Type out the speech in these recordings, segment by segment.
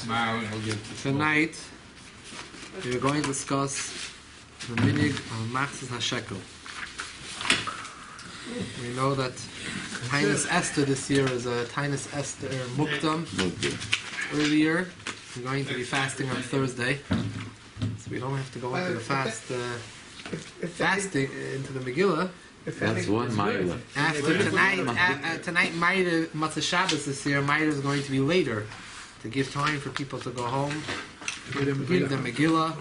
Tonight, we're going to discuss the minig of Machtzis HaShekel. We know that Tainus Esther this year is a Tainus Esther Mukdam. Earlier, we're going to be fasting on Thursday, so we don't have to go into the fasting into the Megillah. That's one Maila. After tonight, Machtzis Shabbos this year, Maila is going to be later to give time for people to go home, read the Megillah.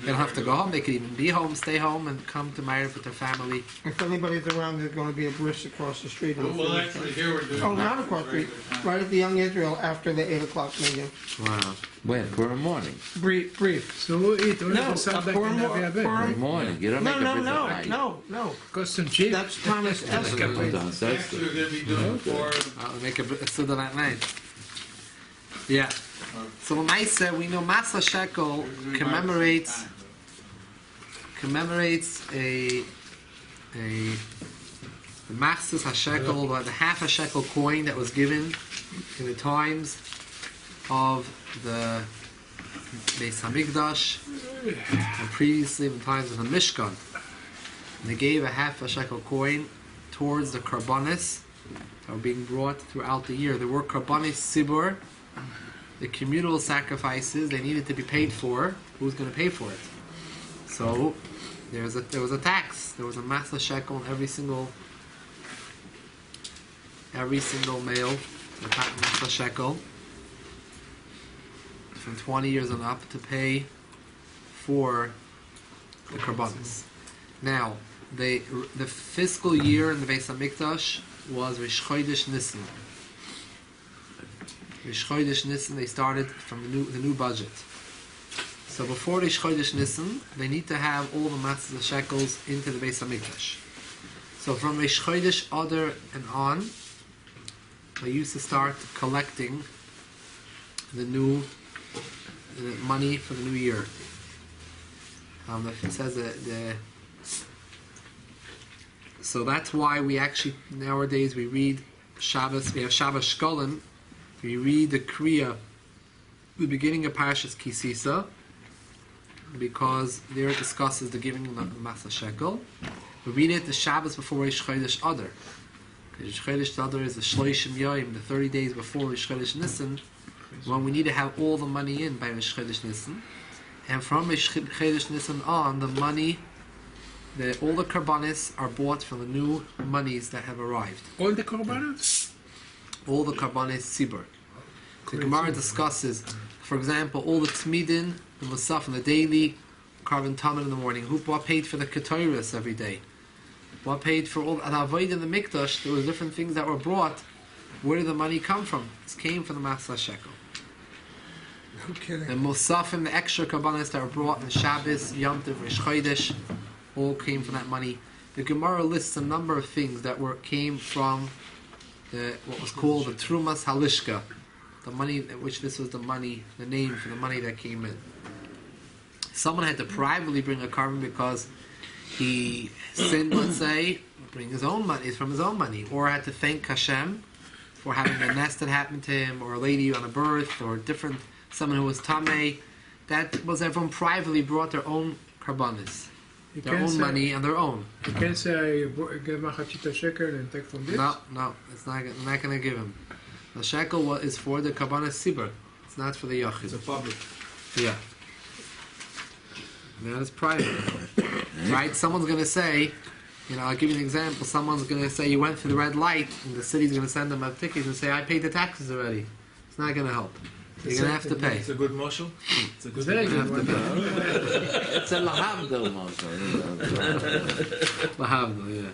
They don't have to go home; they could even be home, stay home, and come to Maila with their family. If anybody's around, there's going to be a bris across the street. Well, actually, here we're doing. Oh, not across the street. Right at the Young Israel after the 8 o'clock meeting. Wow. When? For a morning. Brief. So we'll eat. No, for a For a morning. You don't make a bit of night. No. Cost some cheap. That's Thomas Esther. Actually, we're going to be doing for. I'll make a Suda that night. Yeah. So Maisa, we know Machtzis HaShekel commemorates the Machtzis HaShekel, the half a shekel coin that was given in the times of the Beis HaMikdosh and previously in the times of the Mishkan. And they gave a half a shekel coin towards the karbanis that were being brought throughout the year. There were karbanis sibur, the communal sacrifices. They needed to be paid for. Who's going to pay for it? So there was a tax. There was a Machtzis HaShekel in every single male. The Machtzis HaShekel from 20 years and up to pay for the karbanis. Now the fiscal year in the Beis HaMikdosh was Rish Chodesh Nisan. Rish Chodesh Nisan, they started from the new budget. So before Rish Chodesh Nisan, they need to have all the Machtzis HaShekels into the Beis HaMikdash. So from Rish Chodesh Adar and on, they used to start collecting the money for the new year. It says so that's why we actually nowadays we read Shabbos. We have Shabbos Shkolim. We read the Kriya, the beginning of Parashas Kisisa, because there it discusses the giving of the Machtzis HaShekel. We read it the Shabbos before Rish Chodesh Adar. Rish Chodesh Adar is the Shloishim Yom, the 30 days before Rish Chodesh Nisan, when we need to have all the money in by Rish Chodesh Nisan. And from Rish Chodesh Nisan on, the money, all the karbanis are bought from the new monies that have arrived. All the korbanos? All the karbanis sibur. The Gemara discusses, for example, all the tmidin, the musaf, and the daily carbon tamid in the morning. What paid for the ketoris every day? What paid for all the avoid in the mikdash? There were different things that were brought. Where did the money come from? It came from the Machtzis HaShekel. No kidding. The musafim, the extra karbanis that were brought in Shabbos, Yom Tov, Rish Chodesh, all came from that money. The Gemara lists a number of things that came from what was called the Trumas Halishka, the money, which this was the name for the money that came in. Someone had to privately bring a carbon because he sinned, let's say, bring his own money, it's from his own money, or had to thank Hashem for having a nest that happened to him, or a lady on a birth, or someone who was tamei. That was everyone privately brought their own karbanis. Their own money and their own. You can't say I give Machtzis HaShekel and take from this? No, it's not going to give him. The shekel is for the karbanis sibur. It's not for the yachid. It's a public. Yeah. That is private. Right? Someone's going to say, I'll give you an example. Someone's going to say you went through the red light and the city's going to send them a ticket and say, I paid the taxes already. It's not going to help. You're going to have to pay. It's a good moshel. It's a good Very good moshel. one. It's a lahavdil moshe. Lahavdil, yeah.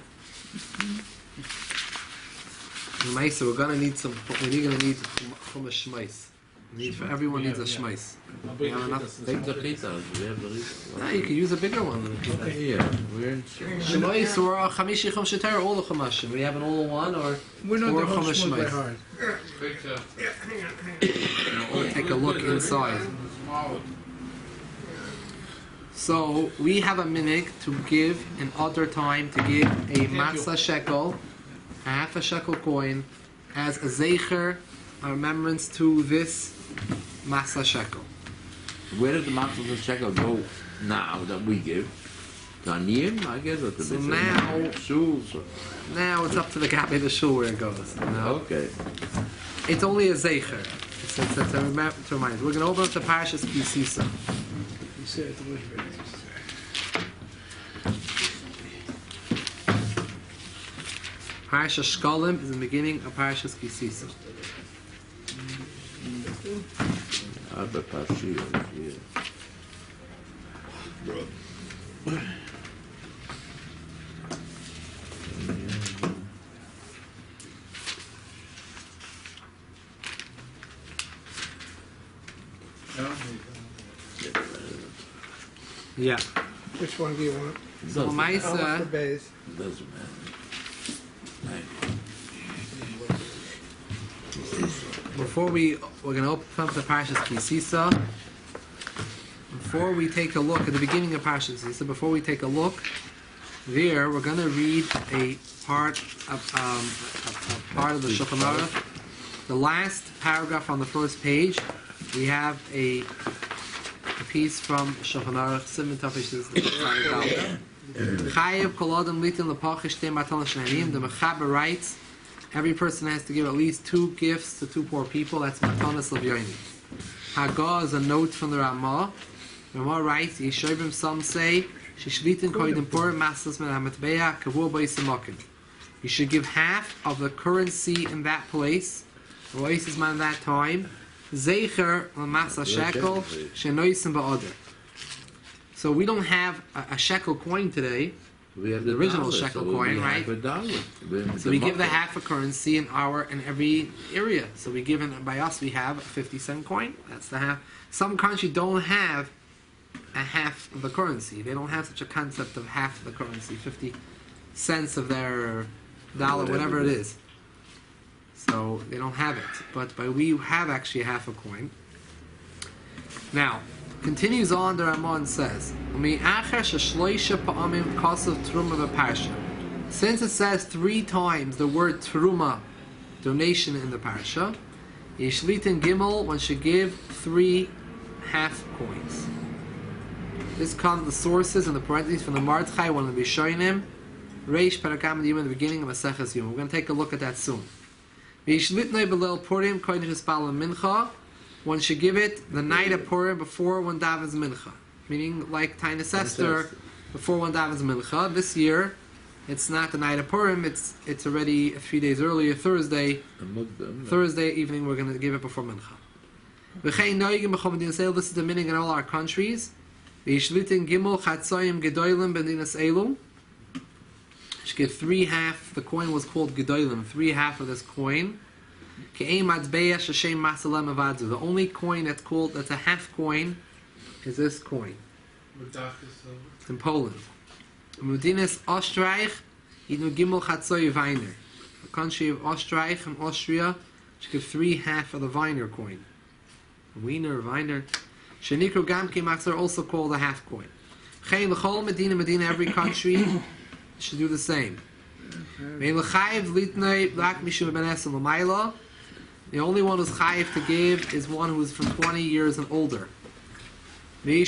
So we're going to need chumash shmais. Everyone needs a shmais. Take the chitas. We have the chitas. No, you can use a bigger one. Yeah, we're in Shmais or a chamishi chumshe Torah, all the chumashim. We have an all one or We know or the whole chumash shmut by shmais. heart. We'll take a look inside. So we have a minig to give in other time to give a Machtzis HaShekel, a half a shekel coin, as a zeicher, a remembrance to this Machtzis HaShekel. Where does the Machtzis HaShekel go now that we give? To Aniyim, I guess, or to So the now- Shuls? Now it's up to the Gabi the shul where it goes. You know? Okay. It's only a Zecher. It's to remind. We're going to open up the Parshas Kisisa. You said it was ready. Parshas Shkolim is the beginning of Parshas Kisisa. Arba Parshiyos, yeah. Yeah. Which one do you want? So Doesn't I want Maisa, the base. doesn't matter. before we're going to open up the Parshas Kisisa. Before we take a look at the beginning of Parshas Kisisa, before we take a look there, we're going to read a part of the Shulchan Aruch. The last paragraph on the first page, we have a piece from Shulchan Aruch. Siman Tafish is the Chayev kol adam litin lepachish shtei matanos shneim. The Mechaber writes, every person has to give at least 2 gifts to 2 poor people. That's matanos l'vyoini. Hagah is a note from the Ramah. Ramah writes, Yeshoivim, some say, shishlitin koidim purim masas min hamatbeya kavur b'yisamakim. You should give half of the currency in that place, the oasis man in that time, zeicher l'mas HaShekel shenoisim ba'ader. So we don't have a shekel coin today. We have The original dollar, shekel so coin, we right? have a dollar. So we give the half a currency in every area. So we give by us we have a 50-cent coin. That's the half. Some countries don't have a half of the currency. They don't have such a concept of half of the currency, 50 cents of their dollar, whatever it is. So they don't have it. But we have actually a half a coin. Now, continues on, the Ramon says, since it says 3 times the word Truma, donation in the Parsha, Yishlitin Gimel, one should give 3 half coins. This comes the sources and the parentheses from the Mordechai, one of the Bishonim, Reish Parakam in the beginning of Maseches Yom. We're going to take a look at that soon. Yishlitnei Belel Purim, Kodesh Espal Mincha. One should give it the night of Purim before one davens mincha, meaning like Tainus Esther before one davens mincha. This year, it's not the night of Purim; it's already a few days earlier, Thursday. Thursday evening, we're going to give it before mincha. This is the meaning in all our countries. Should give 3 half. The coin was called gedolim. 3 half of this coin. The only coin that's a half coin is this coin. It's in Poland. Medinas Österreich, Gimel Chatzoy Weiner. The country of Österreich and Austria should give 3 half of the Weiner coin. Weiner. Shenikro Gamke Maxer also called a half coin. Medina, every country should do the same. The only one who's chayiv to give is one who is from 20 years and older. The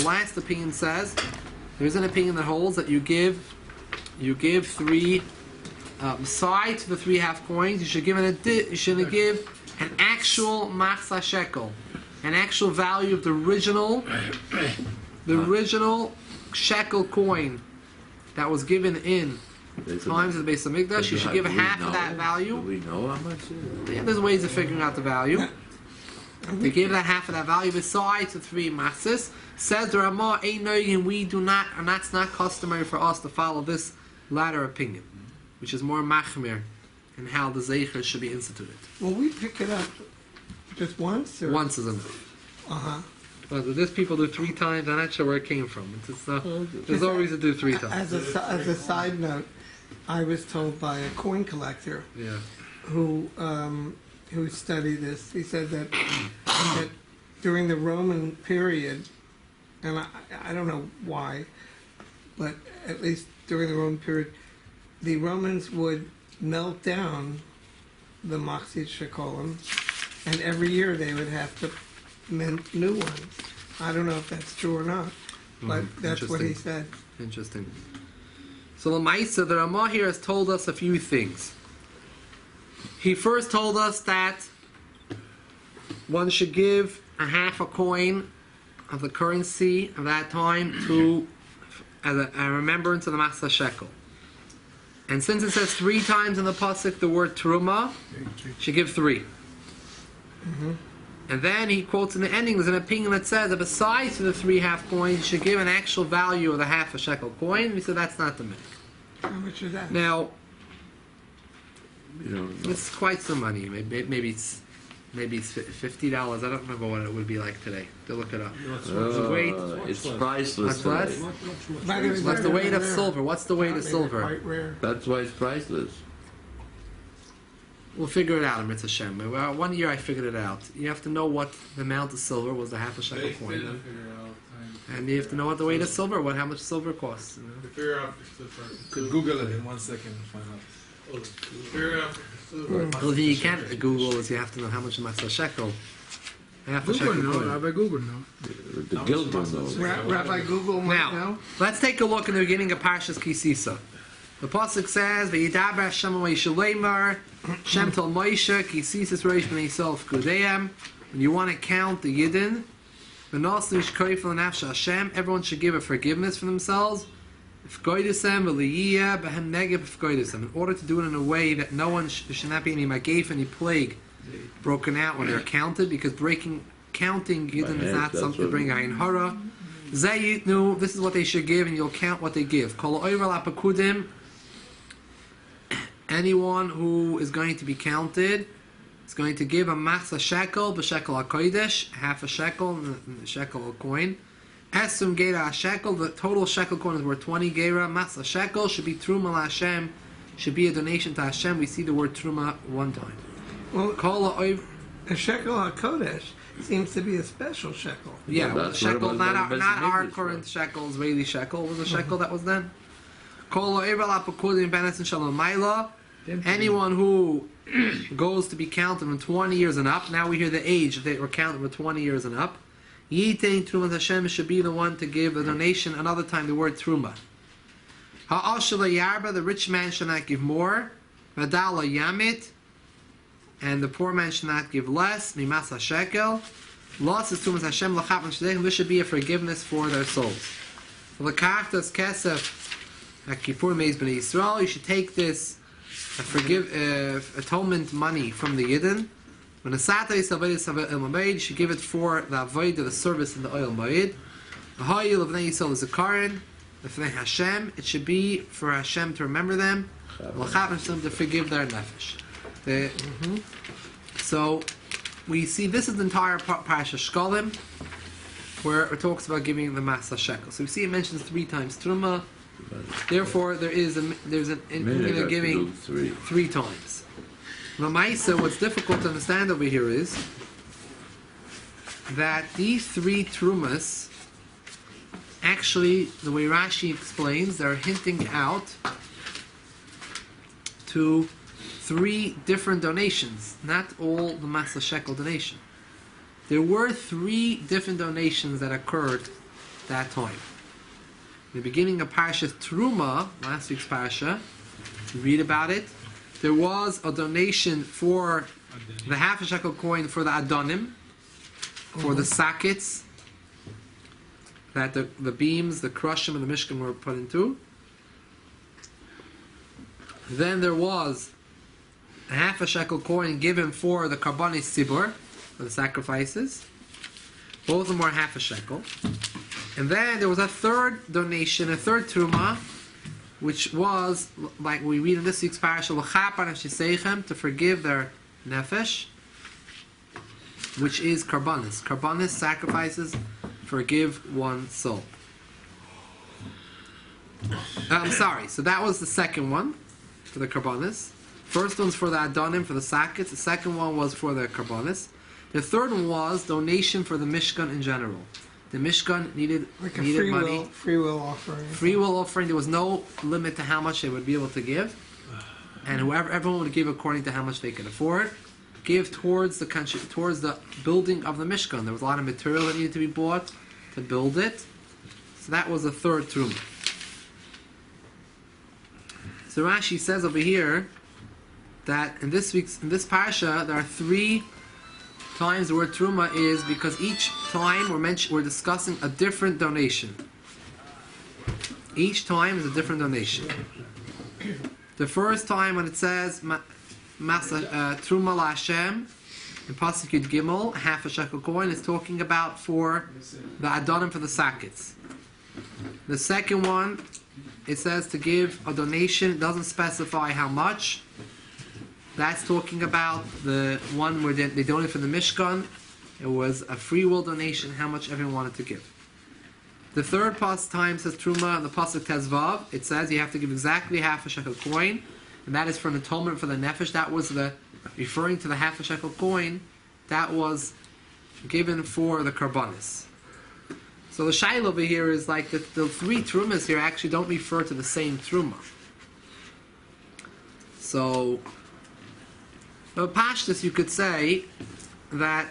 last opinion says, there's an opinion that holds that you give 3, besides the 3 half coins, you should give an actual Machtzis HaShekel, an actual value of the original shekel coin that was given in times of the Beis HaMikdosh. You should give half of that value. Do we know how much it is? Yeah, there's ways of figuring out the value. They give that half of that value besides the 3 matzahs. Says the Ramah, we do not, and that's not customary for us to follow this latter opinion, which is more machmir in how the zeicher should be instituted. Well, we pick it up just once? Or? Once is enough. Uh-huh. But this people do 3 times. I'm not sure where it came from. There's no reason to do 3 times. As a side note, I was told by a coin collector Yeah. who studied this. He said that during the Roman period, and I don't know why, but at least during the Roman period, the Romans would melt down the Machtzis HaShekel, and every year they would have to mint new ones. I don't know if that's true or not, but that's what he said. Interesting. So Lamaisa, the Ramah here has told us a few things. He first told us that one should give a half a coin of the currency of that time to as a remembrance of the Machtzis HaShekel. And since it says 3 times in the pasuk the word truma, should give 3. And then he quotes in the ending, there's an opinion that says that besides the 3 half coins, you should give an actual value of the half a shekel coin. We said that's not the minhag. How much is that? Now, You know, it's quite some money. Maybe it's $50. I don't remember what it would be like today. To look it up. The weight. it's priceless. What's less? today. What's the weight of silver? What's the weight of silver? Quite rare. That's why it's priceless. We'll figure it out in Mitzvah Shem. Well, one year I figured it out. You have to know what the amount of silver was the half a shekel They coin. figure out time. And you have to know what the weight of silver, how much silver costs. To figure out the Could Google it in 1 second and find out. figure out the The only thing you can't Google is you have to know how much the Machtzis HaShekel. Half a Google shekel no, coin. Rabbi Google no. The guild don't know. Rabbi Google might Now, know. let's take a look in the beginning of Parshas Kisisa. The pasuk says, "V'yidaber Hashem Moshe Shem told Moshe Kisisas Reish Bnei Yisrael Fkudeim." When you want to count the Yidden, v'nosnu shkoyfel nafsha Hashem, everyone should give a forgiveness for themselves. Fkoidusem v'liyiyah b'hem negeb fkoidusem. In order to do it in a way that no one there should not be any magaf, any plague broken out when they're counted, because counting Yidden is not that's something to what- bring ayin hara. Zayitnu, this is what they should give, and you'll count what they give. Kol oivel apakudim. Anyone who is going to be counted is going to give a Machtzis HaShekel b'shekel hakodesh, half a shekel, and the shekel coin. Esum gera shekel, the total shekel coin is worth 20 gera. Machtzis HaShekel should be truma Hashem, should be a donation to Hashem. We see the word truma 1 time. Well, Kol oiv, a shekel HaKodesh seems to be a special shekel. yeah, well, that's what shekel, it was not done in our Beis HaMikdosh, current right? shekel, Israeli shekel. Was a shekel that was then? Kol oivel apakudim benes and shalom maila. Anyone who goes to be counted from 20 years and up, now we hear the age, if they were counted from 20 years and up, Yitain Trumas Hashem should be the one to give the donation. Another time the word Truma. Ha'ashla Yarba, the rich man should not give more. Vadala Yamit, and the poor man should not give less. Mimas HaShekel. Loss is Trumas Hashem Lachap and Shadeh. This should be a forgiveness for their souls. L'kachtas Kesef HaKippur Meis B'nai Yisrael. You should take this atonement money from the Yidden. When a Sata is Avodah El Moed, you should give it for the Avodah, the service in the Oil Moed. The Hayil of Bnei Yisrael is a Karin. The Fnei Hashem, it should be for Hashem to remember them. L'chap Hashem to forgive their nefesh. So we see this is the entire Parasha Shkolim, where it talks about giving the Machtzis HaShekel. So we see it mentions 3 times Truma. Therefore, there's an giving 3 times. Lamaisa, what's difficult to understand over here is that these 3 Trumas, actually, the way Rashi explains, they're hinting out to 3 different donations, not all the Machtzis HaShekel donation. There were 3 different donations that occurred that time. In the beginning of Parashat Truma, last week's Parasha, we read about it. There was a donation for the half a shekel coin for the Adonim, for the sockets that the beams, the Krushim, and the Mishkan were put into. Then there was a half a shekel coin given for the Karbanis Sibur, for the sacrifices. Both of them were half a shekel. And then there was a third donation, a third Truma, which was, like we read in this week's parasha, l'chapan hashiseichem, to forgive their nefesh, which is karbanis. Karbanis, sacrifices, forgive one soul. I'm sorry, so that was the second one, for the karbanis. First one's for the adonim, for the sockets. The second one was for the karbanis. The third one was donation for the Mishkan in general. The Mishkan needed Like a free will offering. Free will offering. There was no limit to how much they would be able to give. and everyone would give according to how much they could afford. Give towards the country, towards the building of the Mishkan. There was a lot of material that needed to be bought to build it. So that was the third truma. So Rashi says over here that in this parsha there are 3 times the word truma is because each time we're discussing a different donation. Each time is a different donation. The first time when it says Truma la Hashem in Pasuk Yud Gimel, half a shekel coin, is talking about for the Adonim for the sockets. The second one, it says to give a donation. It doesn't specify how much. That's talking about the one where they donated for the Mishkan. It was a free will donation, how much everyone wanted to give. The third time says Truma in the Pasuk Tezvav. It says you have to give exactly half a shekel coin, and that is for an atonement for the nefesh. That was referring to the half a shekel coin that was given for the karbanis. So the shaila over here is like the 3 trumas here actually don't refer to the same truma. So, Pashtus, you could say that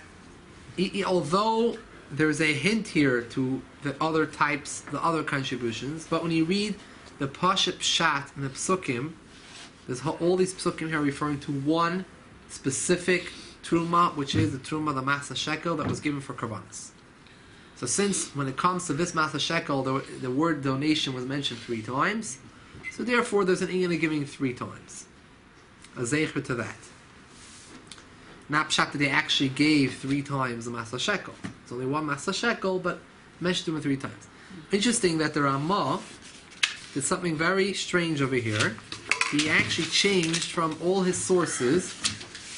although there's a hint here to the other types, the other contributions, but when you read the Pashat Pshat and the Psukim, all these Psukim here are referring to one specific Truma, which is the Truma, the Machtzis HaShekel, that was given for Karbanis. So since when it comes to this Machtzis HaShekel, the word donation was mentioned 3 times, so therefore there's an inyan giving 3 times. A zeicher to that. Not pshat that they actually gave 3 times the Machtzis HaShekel. It's only one Machtzis HaShekel, but mentioned him 3 times. Interesting that the Ramah did something very strange over here. He actually changed from all his sources.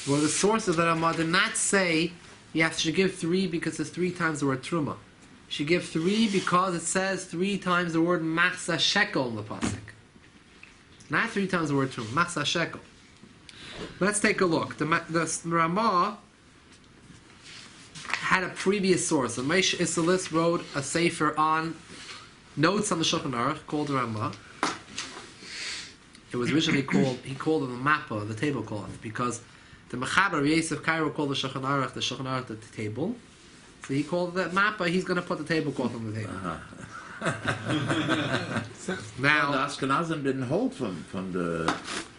Well, the sources of the Ramah did not say you have to give 3 because it's 3 times the word Truma. You should give 3 because it says 3 times the word Machtzis HaShekel in the pasuk. Not 3 times the word Truma. Machtzis HaShekel. Let's take a look. The Ramah had a previous source. The Moshe Isserlis wrote a sefer on notes on the Shulchan Aruch called the Ramah. It was originally he called it the Mappa, the tablecloth, because the Mechaber Yosef Cairo called the Shulchan Aruch the table. So he called it the Mappa. He's going to put the tablecloth on the table. Now the Ashkenazim didn't hold from the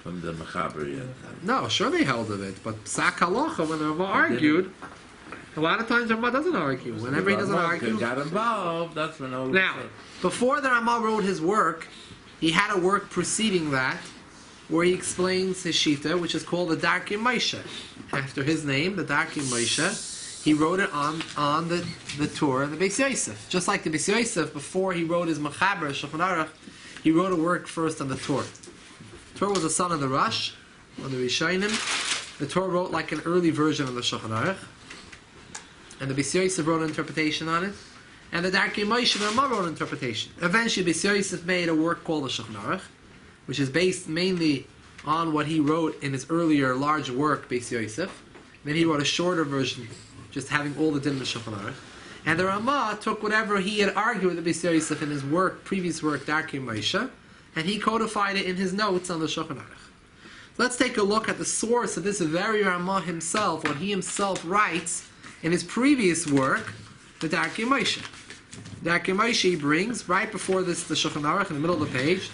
Mechaber yet. No, sure they held of it, but Psak Halacha, when the Ramah argued, a lot of times the Ramah doesn't argue. Whenever he doesn't argue, got involved. That's when all. Now, before the Ramah wrote his work, he had a work preceding that, where he explains his shita, which is called the Darkei Moshe. After his name, the Darkei Moshe, he wrote it on the Torah and the Beis Yosef. Just like the Beis Yosef, before he wrote his Mechaber, Shulchan Aruch, he wrote a work first on the Torah. Torah was the son of the Rosh, on the Rishonim. The Torah wrote like an early version of the Shulchan Aruch, and the Beis Yosef wrote an interpretation on it, and the Darkei Moshe and Ramah wrote an interpretation. Eventually, Beis Yosef made a work called the Shulchan Aruch, which is based mainly on what he wrote in his earlier large work, Beis Yosef. Then he wrote a shorter version, just having all the din of the Shulchan Aruch. And the Ramah took whatever he had argued with the Beis Yosef in his previous work, Darkei Moshe, and he codified it in his notes on the Shulchan Aruch. Let's take a look at the source of this very Ramah himself, what he himself writes in his previous work, the Darkei Moshe. Darkei Moshe he brings, right before this, the Shulchan Aruch, in the middle of the page.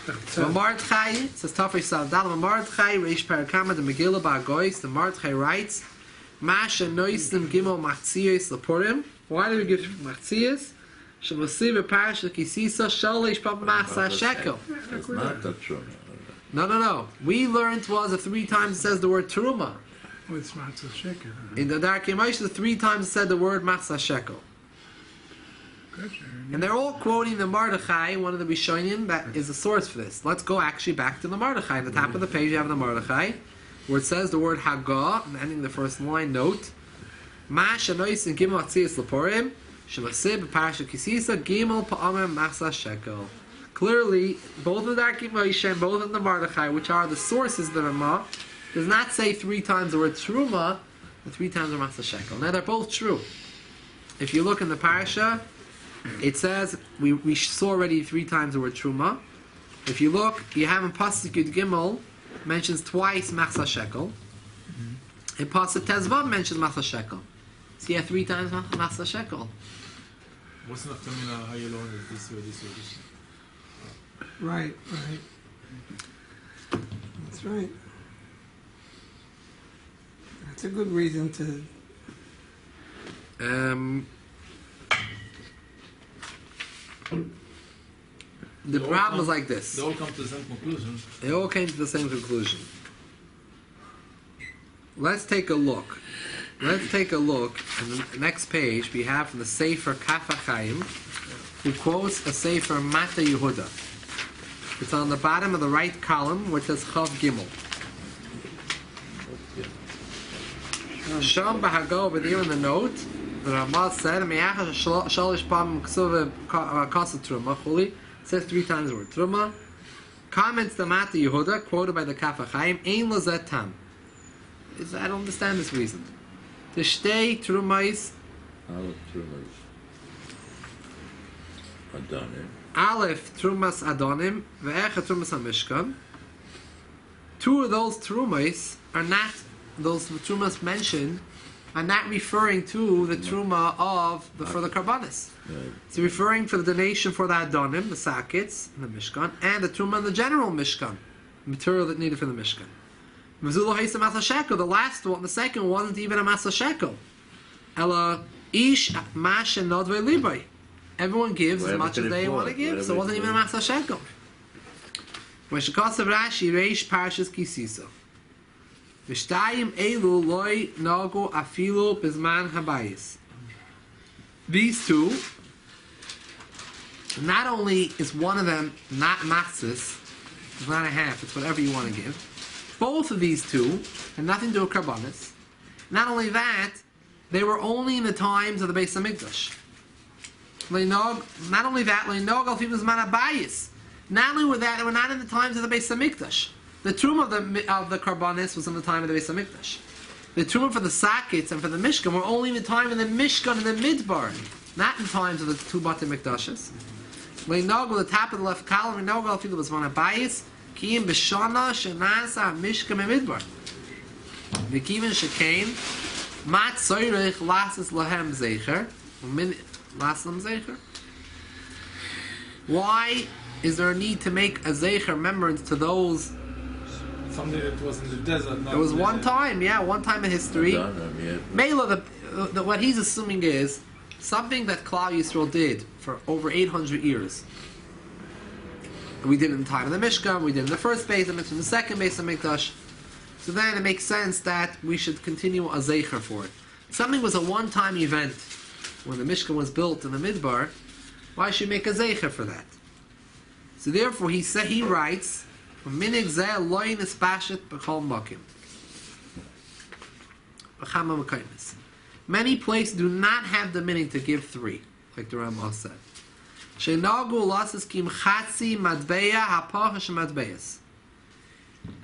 Mardchai, it says Tafei Saladal, Mardchai, Reish Parakama, the Megillah Ba'agois, the Mardchai writes, Masha Noisim Gimel Machtzis Lapurim. Why do we give Machtzis? Shavasiv Parashat Kisisa Shalish Pab Machtzis HaShekel. It's not the Truma. No. We learned was 3 times it says the word Truma. Oh, it's Machtzis HaShekel. In the Darkei Moshe, 3 times it said the word Machtzis HaShekel. Gotcha. And they're all quoting the Mordechai, one of the Rishonim, that is the source for this. Let's go actually back to the Mordechai. At the top of the page you have the Mordechai, where it says the word Hagah, and ending the first line, note, Ma shanois in Gimel Atzias Laporim, Shemasib Parashat Kisisa, Gimel Pa'amim Machtzis HaShekel. Clearly, both of the Darkei Moshe and both of the Mordechai, which are the sources of the Ramah, does not say 3 times the word Truma, and 3 times the Machtzis HaShekel. Now they're both true. If you look in the Parasha, it says, we saw already 3 times the word Truma. If you look, you have in Pasuk Yud Gimel, mentions twice Machtzis HaShekel. And Pasuk Tezvav mentions Machtzis HaShekel. So you have 3 times Machtzis HaShekel. What's enough to mean how you learn it this way, this way, this way? Right. That's right. That's a good reason to. The problem is like this. They all come to the same conclusion. They all came to the same conclusion. Let's take a look. Let's take a look. On the next page, we have from the Sefer Kaf HaChaim, who quotes a Sefer Mata Yehuda. It's on the bottom of the right column, where it says Chav Gimel. Sham Bahago over there in the note, the Ramah said, Shalish Pam Ksuva Kasa Truma, Chuli, says 3 times the word Truma. Comments the Mata Yehuda, quoted by the Kaf HaChaim, Ein Lazet Tam. I don't understand this reason. To stay Trumais, Aleph Trumas Adonim, Ve'echa Trumas HaMishkan. 2 of those Trumais are not, those Trumas mentioned, are not referring to the Truma of for the Karbanis. It's referring to the donation for the Adonim, the Sakits, and the Mishkan, and the Truma in the general Mishkan, the material that needed for the Mishkan. The last one, the second one, wasn't even a Machtzis HaShekel. Ela ish mash and nodvei libay. Everyone gives as much as they want to give, so it wasn't even a Machtzis HaShekel. When Shekasav Rashi reish parshas Kisisa, v'shtayim elu loy nagu afilu bizman habayis. These 2, not only is one of them not matzis, it's not a half, it's whatever you want to give. Both of these 2 had nothing to do with Karbanis. Not only that, they were only in the times of the Beis HaMikdosh. Not only that, not only were that, they were not in the times of the Beis HaMikdosh. The Truma of the Karbanis was in the time of the Beis HaMikdosh. The Truma for the Sakits and for the Mishkan were only in the time of the Mishkan and the Midbar, not in times of the 2 Bate Mikdashes. The top of the left column, was one of Bayis, Kiyim b'shana shenasa mishka memidbar. V'kivin shekain mat soyrech lasis lahem zeicher laslam zeicher. Why is there a need to make a zeicher remembrance to those? Something that was in the desert. There was one time in history. Mela, what he's assuming is something that Klal Yisrael did for over 800 years. We did it in the time of the Mishkan, we did it in the first Beis HaMikdash, in the second Beis HaMikdash. So then it makes sense that we should continue a zeicher for it. Something was a one-time event when the Mishkan was built in the Midbar. Why should we make a zeicher for that? So therefore he writes, Minig zeh loy nispashet b'chol makim. B'chama mekaymis. Many places do not have the meaning to give 3, like the Ramah said. Shenagu lasas kim chatzi matbeya hapachash matbeyas.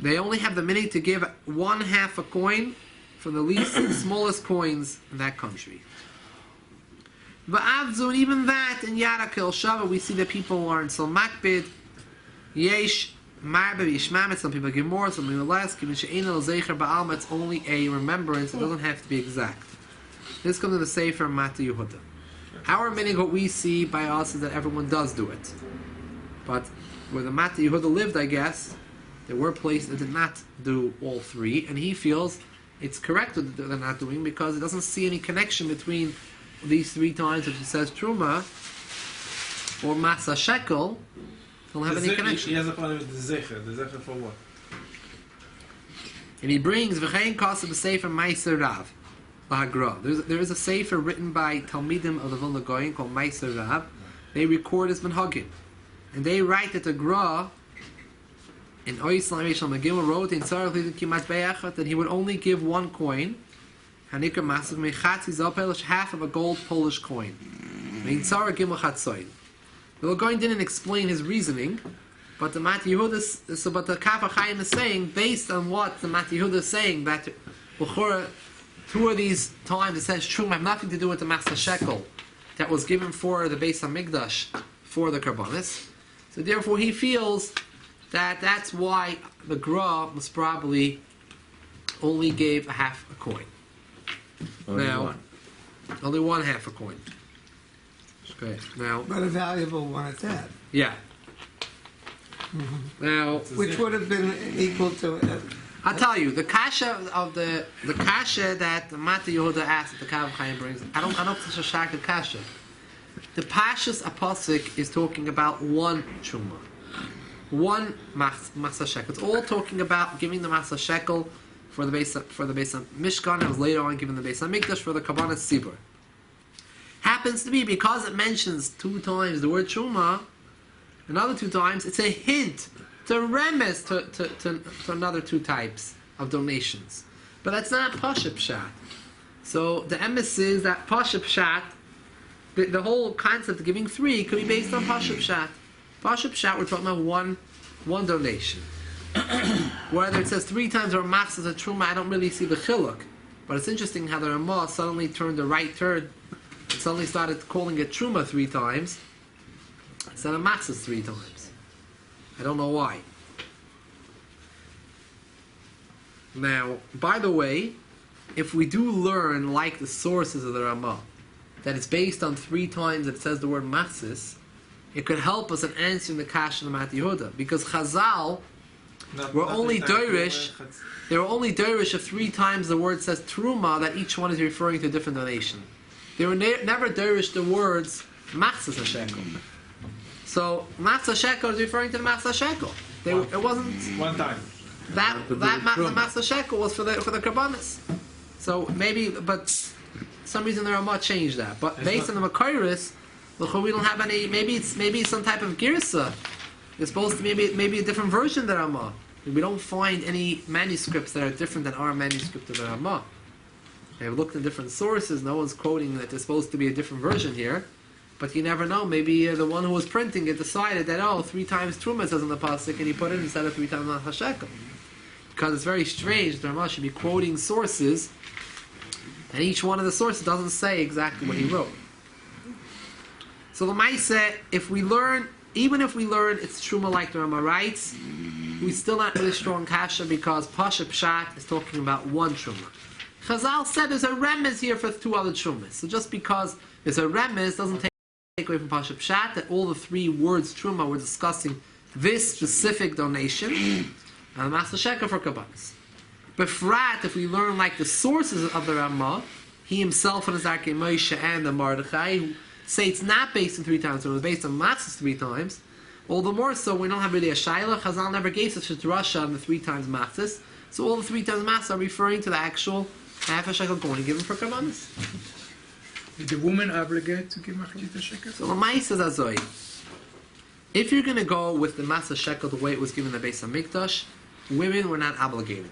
They only have the meaning to give 1/2 a coin for the least smallest coins in that country. Va'avzu, and even that in Yara Kel Shava we see that people are in some makbid. Yesh marbe v'yishmamet. Some people give more, some people less. Kivin she'ein zeicher ba'alma. It's only a remembrance. It doesn't have to be exact. This comes to the Sefer Mata Yehuda. Our meaning, what we see by us, is that everyone does do it. But where the Mata Yehuda lived, I guess, there were places that did not do all 3, and he feels it's correct that they're not doing because he doesn't see any connection between these 3 times that he says Truma or Machtzis HaShekel. Don't have any connection. He has a problem with the Zecher. The Zecher for what? And he brings V'chein Kaseh b'Sefer Meiser Rav. There is a sefer written by Talmidim of the Vilna Gaon called Meiser Rav. They record his Minhagim, and they write that the Gra in Oislam Rishon Megillah wrote in Tzarech Kimat Be'achat that he would only give 1 coin, Hanikar Masav Mechatzi Zapel, half of a gold Polish coin. In Tzarech Gimel Chatzoin. The Vilna Gaon didn't explain his reasoning, but the Mata Yehuda, but the Kaf HaChaim is saying, based on what the Mata Yehuda is saying, that L'chora 2 of these times it says Truma have nothing to do with the Machtzis HaShekel that was given for the Beis HaMikdash for the Karbanis. So therefore he feels that that's why the Gra was probably only gave a half a coin. Only Now- one. Only one half a coin. Okay. Now, But a valuable one at that, yeah. Now, which would have been equal to. I'll tell you, the kasha of the kasha that Mata Yehuda asked that the Kav Chaim brings. I don't think it's a shaka kasha. The Pashas Apostle is talking about one truma, one Machtzis HaShekel. It's all talking about giving the Machtzis HaShekel for the Beis Mishkan. It was later on given the Beis HaMikdosh for the Kabbalah Tzibur. Happens to be because it mentions 2 times the word truma, another 2 times. It's a hint. It's a remes to another 2 types of donations. But that's not Pasha Pshat. So the emes is that Pasha Pshat, the whole concept of giving 3 could be based on Pasha Pshat. Pasha Pshat, we're talking about one donation. Whether it says 3 times or Machzis a Truma, I don't really see the chiluk. But it's interesting how the Ramah suddenly turned the right turn. It suddenly started calling it Truma 3 times instead of Machzis 3 times. I don't know why. Now, by the way, if we do learn, like the sources of the Ramah, that it's based on 3 times that it says the word Machzis, it could help us in answering the Kasha of the Mat Yehuda. Because Chazal were only Dorish, they were only Dorish if 3 times the word says Truma, that each one is referring to a different donation. They were never Dorish the words Machtzis HaShekel. So Machtzis HaShekel is referring to the Machtzis HaShekel. It wasn't One time. that Machtzis HaShekel was for the Karbanis. So maybe, but some reason the Ramah changed that. But based on the Makairis, we don't have any. Maybe it's some type of girsa. It's supposed to maybe a different version of the Ramah. We don't find any manuscripts that are different than our manuscript of the Ramah. I've looked in different sources. No one's quoting that there's supposed to be a different version here. But you never know. Maybe the one who was printing it decided that 3 times Truma says in the pasuk, and he put it instead of 3 times HaShekel. Because it's very strange. The Ramah should be quoting sources, and each one of the sources doesn't say exactly what he wrote. So the Maisa, even if we learn it's Truma like the Ramah writes, we still not really strong kasha because Pasha Pshat is talking about one Truma. Chazal said there's a remez here for 2 other Trumas. So just because there's a remez doesn't take away from Pasha Pshat that all the 3 words Truma were discussing this specific donation and the Machzis HaShekel for Kabbanis. Befrat, if we learn like the sources of the Ramah, he himself and his Arkei Moshe and the Mordechai, who say it's not based on 3 times, it was based on Machzis 3 times. All the more so, we don't have really a Shaila. Chazal never gave such a drasha on the 3 times Machzis. So all the 3 times Machzis are referring to the actual half a shekel going given for Kabbanis. Did the woman obligate to give Machtzis HaShekel? So the Mai says Azoi, if you're going to go with the Machtzis HaShekel the way it was given in the Beis HaMikdosh, women were not obligated.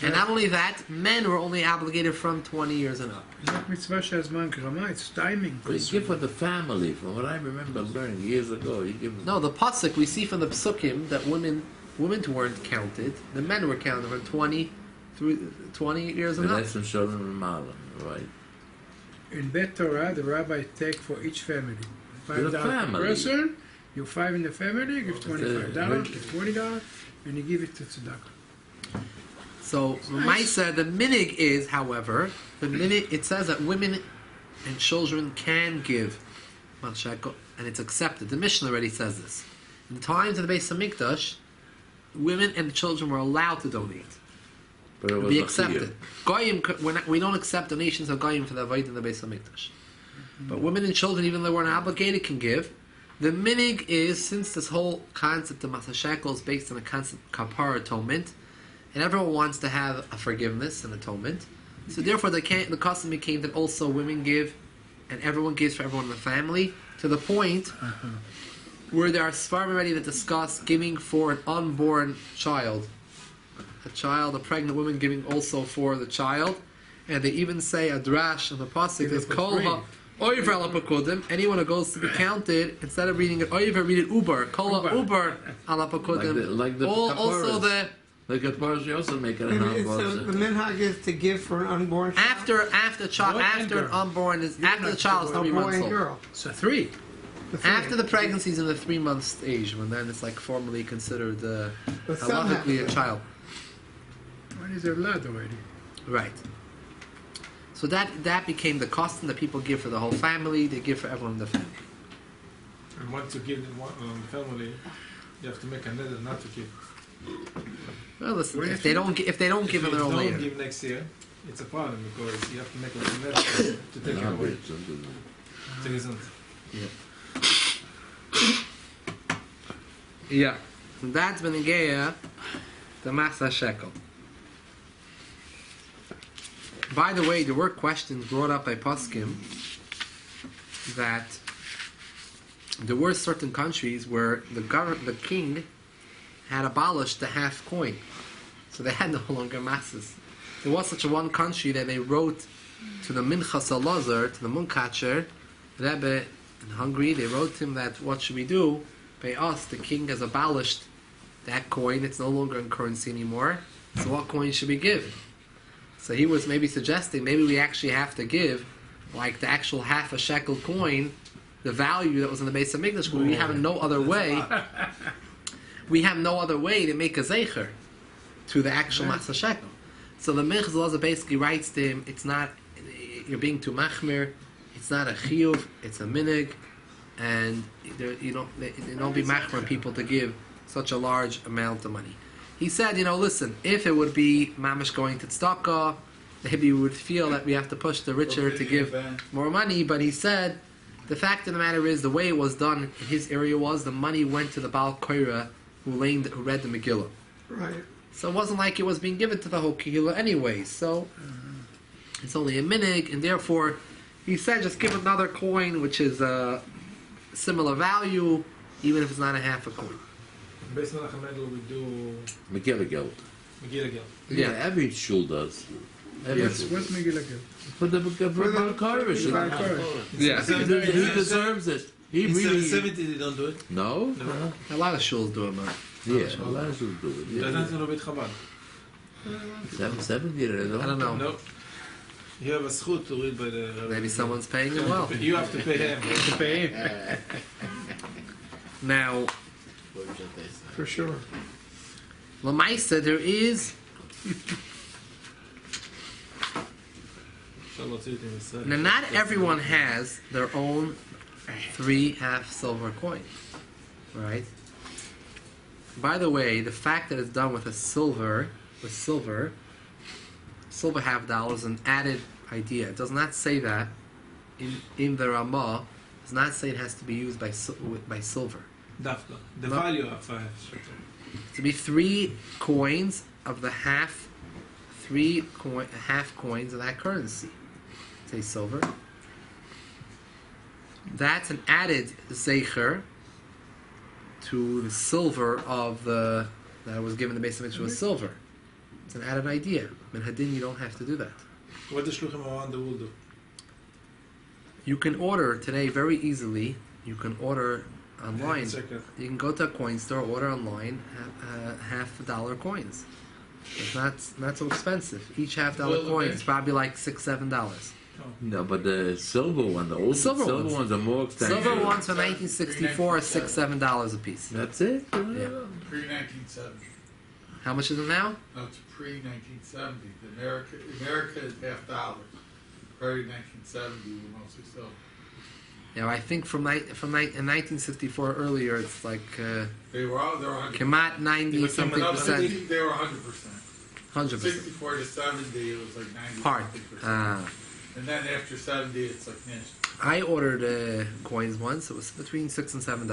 And not only that, men were only obligated from 20 years and up. It's not mitzvah shazman krama, it's timing. But you give for the family, from what I remember learning years ago. You give No, the pasuk we see from the psukim that women weren't counted. The men were counted from 20 years and up. that's from Shalom Malam, right? In Bet Torah, the rabbi take for each family. $5 per family. person, you're 5 in the family, give $25, give $20, and you give it to tzedakah. So Maisa, the minig is, however, it says that women and children can give Machzis, and it's accepted. The Mishnah already says this. In the times of the Beis HaMikdosh, women and children were allowed to donate. But it was Be not to accepted. Goyim, we don't accept donations of Goyim for the Avodah in the Beis HaMikdosh. But women and children, even though they weren't obligated, can give. The minig is, since this whole concept of Machzis HaShekel is based on a concept of kapara atonement, and everyone wants to have a forgiveness and atonement, so therefore the custom became that also women give, and everyone gives for everyone in the family, to the point where there are Sfarim already that discuss giving for an unborn child. A pregnant woman giving also for the child, and they even say a drash in the pasuk is kol ha oiver ala pakudim. Anyone who goes to be counted, instead of reading it oiver, read it uber. Kol ha uber ala pakudim. Like the Also the Like at Parsha, you also make it an And so the minhag is to give for an unborn child. after the child is not A boy and remorseful. girl. So 3. After the pregnancy is in the 3-month stage, when then it's like formally considered But some have halachically a to. child. When is their blood already? Right. So that became the custom that people give for the whole family. They give for everyone in the family. And once you give them one family, you have to make a neder not to give. Well, listen, if they don't give it, they're all If you later. don't give next year, it's a problem because you have to make a neder to take it away. So isn't. Yeah. And that's been the Machtzis HaShekel. By the way, there were questions brought up by Poskim that there were certain countries where the king had abolished the half coin, so they had no longer masses. There was such a one country that they wrote to the Minchas Elazar, to the Munkacher Rebbe in Hungary. They wrote to him that what should we do? By us, the king has abolished that coin. It's no longer in currency anymore. So what coin should we give? So he was maybe suggesting maybe we actually have to give like the actual half a shekel coin, the value that was in the Beis HaMikdosh. We have no other way. We have no other way to make a zeicher to the actual Machtzis HaShekel. So the Minchas Elazar basically writes to him, it's not, you're being too machmir, it's not a chiyuv, it's a minig, and you don't be machmir on people to give such a large amount of money. He said, listen, if it would be mamish going to tzedakah, maybe we would feel that we have to push the richer to give more money, but he said, the fact of the matter is, the way it was done in his area was the money went to the Baal Koira who read the Megillah. Right. So it wasn't like it was being given to the whole Kehillah anyway. So it's only a minig, and therefore he said just give another coin which is a similar value, even if it's not a half a coin. Based on Achmed, we do Megillah Geld. Megillah Geld. Yeah, every shul does. Yes, what's Megillah Gil? For the Karish. Yeah. He deserves it. He In really. 770 they don't do it. No? A lot of shuls do it, man. Yeah, a lot of shuls do it. That's Yeah. not a bit Chabad. 770, I don't know. No. You have a schut to read by the. Maybe someone's paying him well. You have to pay him. To pay him. Now, For sure. Lamaisa, there is now, not everyone has their own 3 half silver coin, right? By the way, the fact that it's done with silver half dollars, an added idea. It does not say that in the Ramah. It does not say it has to be used by silver. Dafka. The No. value of half shekel. To be 3 coins of the half coins of that currency. Say silver. That's an added zeicher to the silver of that was given the Beis HaMikdosh was silver. It's an added idea. In Hadin, you don't have to do that. What does Shluchim around the world do? You can order today very easily. You can order online. You can go to a coin store, order online, $half coins. It's not so expensive. Each $half coin is probably like $6-7. No, but the silver one, the old Silver ones are more expensive. Silver ones from 1964 are $6-7 a piece. That's it? Yeah. Pre-1970. How much is it now? No, it's pre-1970. America is $half. Prior to 1970, we were mostly silver. Yeah, I think in 1964 earlier, it's like They were 100%. Kamat 90 something percent, They were 100%. 100%. 64 to 70, it was like 90 Part. percent. And then after 70, it's like niche. I ordered coins once. It was between $6 and $7.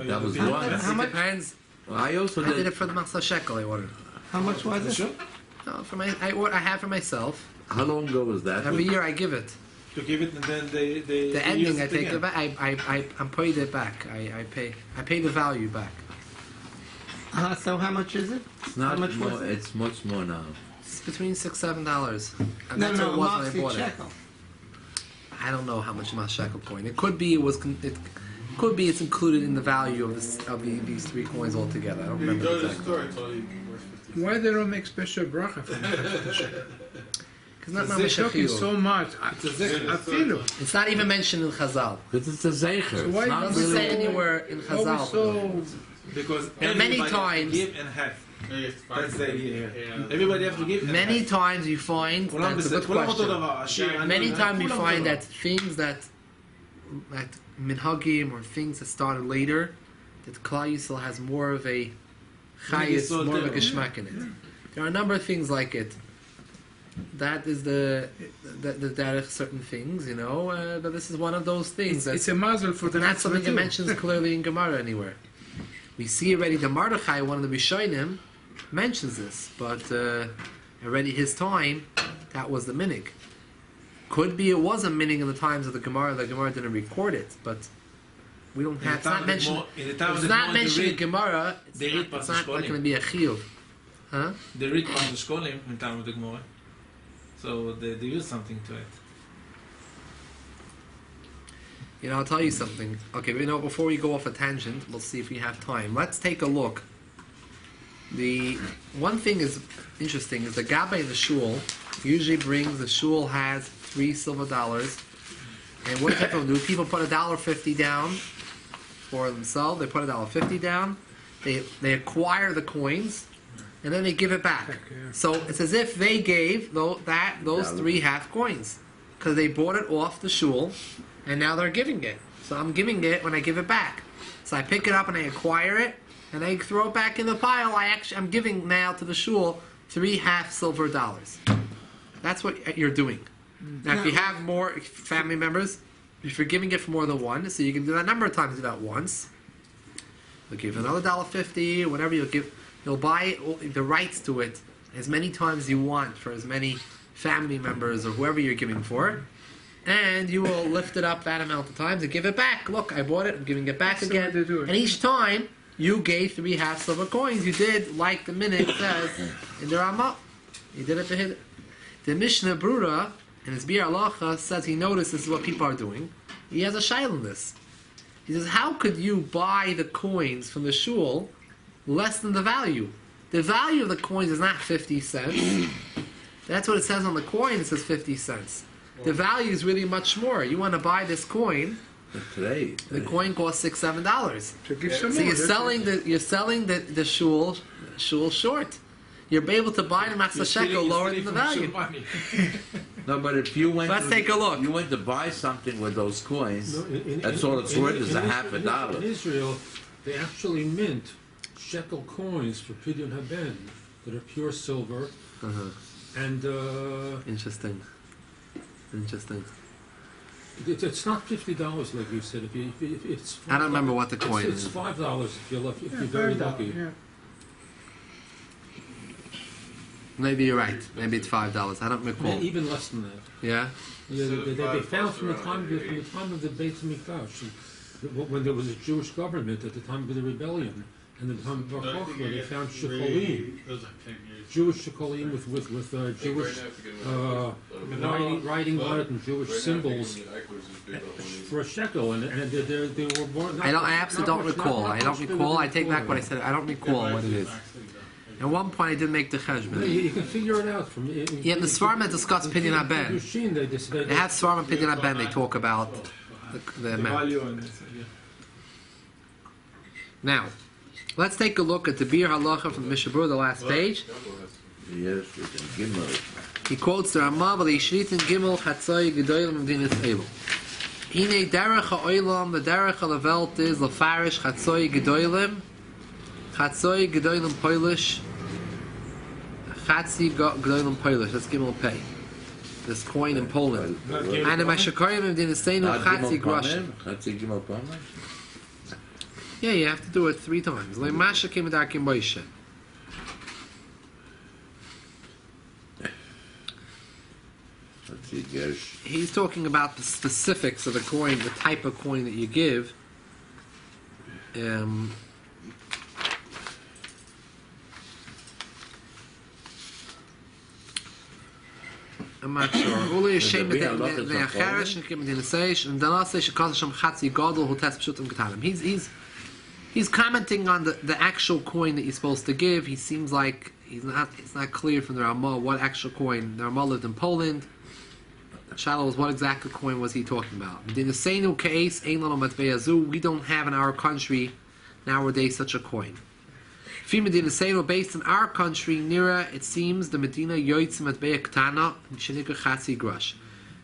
That was How one. much? Depends. I also I did did. it for the Machtzis HaShekel. I ordered. How much was it? Sure. No, I have for myself. How long ago was that? Every year I give it. To give it and then they The use ending I it take again. it back. I'm paid it back. I pay the value back. So how much is it? It's not How much more. was it? It's much more now. It's between $6-7. And No, that's what it was when I Machtzis bought it. HaShekel. I don't know how much Machtzis HaShekel coin. It could be it's included in the value of these 3 coins altogether. I don't You remember go to the exactly. store, it's all you worth 50 Why they don't make special bracha for the Because not They're mamash talking chiyuv. so much. Afilu. It's not even mentioned in Chazal. Because it's a zeicher. So why It's It not doesn't really. say anywhere in Always Chazal. so. Because And many everybody has to times- give and have. Yes, That's the idea. Everybody has to give and Many have. times you find כולם that's a בסדר, good כולם אותו question. דבר, עשיר, עני, Many times you כולם find אותו that things that minhagim or things that started later, that Klal Yisrael has more of a chayis, more of a geschmack in it. There are a number of things like it. That is the derech certain things, you know. But this is one of those things. It's a muzzle for the Not next something one that too. mentions clearly in Gemara anywhere. We see already the Mordechai, one of the Rishonim, mentions this, but already his time, that was the minig. Could be it was a minig in the times of the Gemara didn't record it, but we don't have. It's not mentioned. It's not mentioned in Gemara. It's not like going to be a chiyuv, huh? They read about the Shkolim in time of the Gemara. So they use something to it. You know, I'll tell you something. Okay, you know, before we go off a tangent, we'll see if we have time. Let's take a look. The one thing is interesting is the Gabbai in the shul usually brings, the shul has $3 silver, and what do people do? People put $1.50 down for themselves. They put $1.50 down. They acquire the coins, and then they give it back. So it's as if they gave those 3 half coins because they bought it off the shul. And now they're giving it. So I'm giving it when I give it back. So I pick it up and I acquire it, and I throw it back in the pile. I'm giving now to the shul 3 half silver dollars. That's what you're doing. Now, if you have more family members, if you're giving it for more than one, so you can do that a number of times. Do that once. You'll give another $1.50, whatever you'll buy the rights to it as many times as you want for as many family members or whoever you're giving for. And you will lift it up that amount of times and give it back. Look, I bought it, I'm giving it back again. They do it. And each time you gave 3 half silver coins, you did like the minute says in the Ramah. You did it to hit. The Mishnah Brura in his Bir Halacha says he notices what people are doing. He has a shail in this. He says, how could you buy the coins from the shul less than the value? The value of the coins is not 50 cents. That's what it says on the coin. It says 50 cents. The value is really much more. You want to buy this coin. Today. The coin costs $6-7. To give some So more. you're selling the shul short. You're able to buy the Machtzis HaShekel lower than the value. No, but if you went Let's to, take a look. You went to buy something with those coins, No, that's all it's worth is $0.50. In Israel, they actually mint shekel coins for Pidyon Haben that are pure silver, and Interesting. it's not $50 like you said. If it's I don't remember what the coin it's is. $5 if you're very lucky. Yeah. Maybe you're right. Maybe it's $5. I don't recall. Even less than that. Yeah. Yeah, they found from the time of the Beis HaMikdosh, when there was a Jewish government at the time of the rebellion, and the time of Bar Kokhba, they found shekolim, Jewish shekolim with Jewish writing on it and Jewish symbols for a shekel, and they were born. I absolutely don't recall. I don't recall. I take back what I said. I don't recall what it is. At one point, I did make the cheshbon. You can figure it out from. Yeah, the Svarim that discuss Pidyon Haben. They have Svarim and Pidyon Haben. They talk about the amount. Value and this, yeah. Now, let's take a look at the Bir Halacha from the Mishnah Berurah, the last page. Yes, we can give them He quotes the Ramah, "V'li Shritin Gimel Chatzoi Gedolim Medinas Elu." Hine derech ha'olam, the derech of the Welt is lefarish Chatzoi Gedolim Polish, Chatzi Gedolim Polish. That's Gimel Pei. This coin in Poland. And the Mashakarim of Dinasenu Chatzi Groschen. Yeah, you have to do it 3 times. Like Masha came with Akim Moshe. He's talking about the specifics of the coin, the type of coin that you give. I'm not sure. Uli Hashem Ne'acharish Ne'kim Dinaseish and Danaseish Shekaz Hashem Chatzi Gadol Hu Tes Pshutim Ketanim. He's commenting on the actual coin that you're supposed to give. He seems like It's not clear from the Ramah what actual coin. The Ramah lived in Poland. Shiloh was what exact coin was he talking about? We don't have in our country nowadays such a coin. Based in our country, Nira, it seems the Medina Yoitz Matbeya Ktana Shenika Chatzi Grush.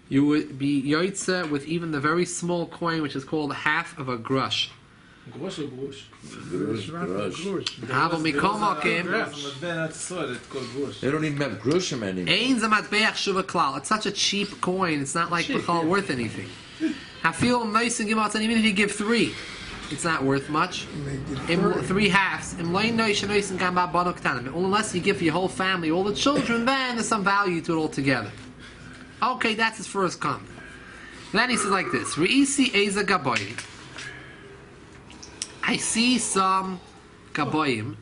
You would be Yoitza with even the very small coin, which is called half of a grush. Grush or grush? Havel Mikol Makim. They don't even have grushim anymore. It's such a cheap coin. It's not like Bechal worth anything. I feel nice and give out, even if you give 3, it's not worth much. 3 halves. Unless you give for your whole family, all the children, then there's some value to it altogether. Okay, that's his first comment. Then he says like this: Re'isi Eza Gaboyim. I see some Gaboyim.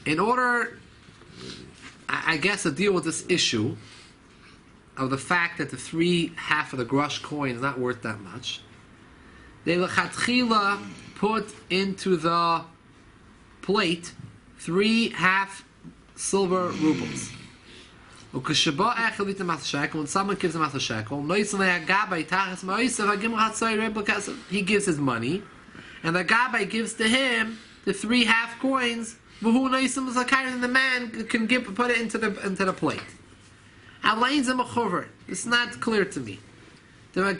In order, I guess, to deal with this issue of the fact that the 3 half of the grush coin is not worth that much, they lechatchila put into the plate 3 half silver rubles. When someone gives him a shekel, he gives his money, and the Gabbai gives to him the 3 half coins, and the man can put it into the plate. It's not clear to me. What is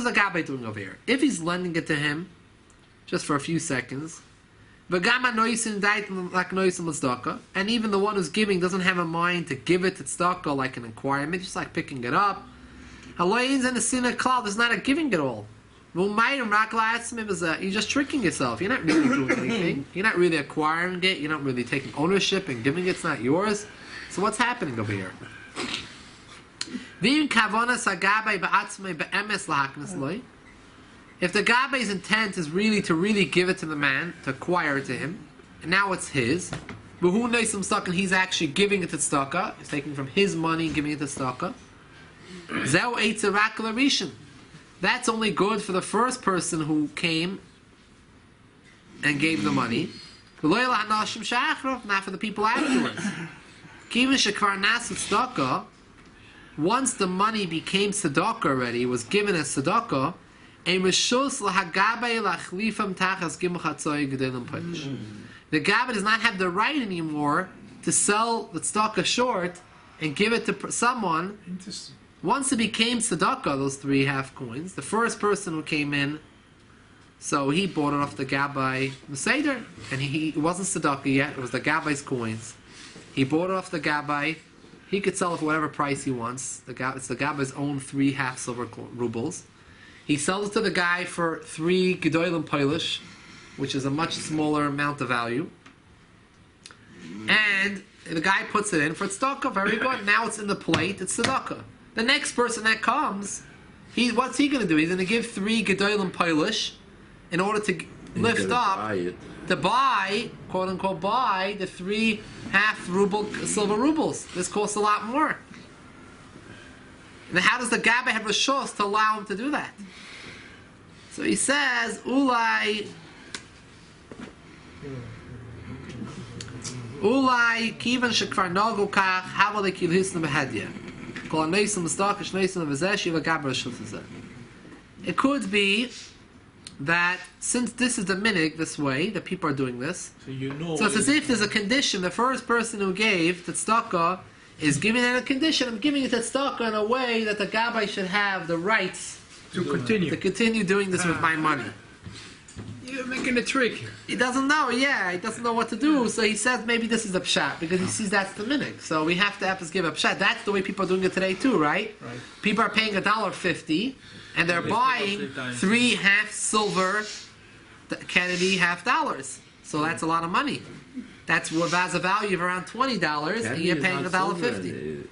the Gabbai doing over here? If he's lending it to him, just for a few seconds, and even the one who's giving doesn't have a mind to give it to tzedakah like an inquirement, just like picking it up. There's not a giving at all. You're just tricking yourself. You're not really doing anything. You're not really acquiring it. You're not really taking ownership and giving it. It's not yours. So what's happening over here? If the Gabbai's intent is really to give it to the man, to acquire it to him, and now it's his, but who knows some stuck and he's actually giving it to tzedakah, he's taking from his money and giving it to tzedakah. Zeu eitzer rak l'rishon. That's only good for the first person who came and gave the money. Not for the people afterwards. Once the money became tzedakah already, was given as tzedakah, the Gabbai does not have the right anymore to sell the tzedakah short and give it to someone. Once it became tzedakah, those 3 half coins, the first person who came in, so he bought it off the Gabbai Seder, and it wasn't tzedakah yet, it was the Gabbai's coins. He bought it off the Gabbai. He could sell it for whatever price he wants. It's the Gabbai's own 3 half silver rubles. He sells it to the guy for 3 gedolim polish, which is a much smaller amount of value. And the guy puts it in for tzedakah. Very good. Now it's in the plate. It's tzedakah. The next person that comes, what's he going to do? He's going to give 3 gedolim polish in order to lift up, to buy, quote unquote, buy the 3 half silver rubles. This costs a lot more. And how does the Gabbai have reshus to allow him to do that? So he says, Ulai kivan shekvar nagu kach havale kilhisna behedya. Kol aneisim mustakash neisim vezesh yiva Gabbai reshus. It could be that since this is the minig this way, that people are doing this, so it's as if there's a condition. The first person who gave the tzedakah is giving it a condition. I'm giving it to tzedakah in a way that the Gabbai should have the rights to continue doing this with my money. You're making a trick here. He doesn't know, he doesn't know what to do, so he says maybe this is a pshat, because he sees that's the minig. So we have to give a pshat. That's the way people are doing it today too, right? People are paying $1.50, and they're buying 3 half silver Kennedy half dollars. So that's a lot of money. That's what has a value of around $20, and you're paying $1.50.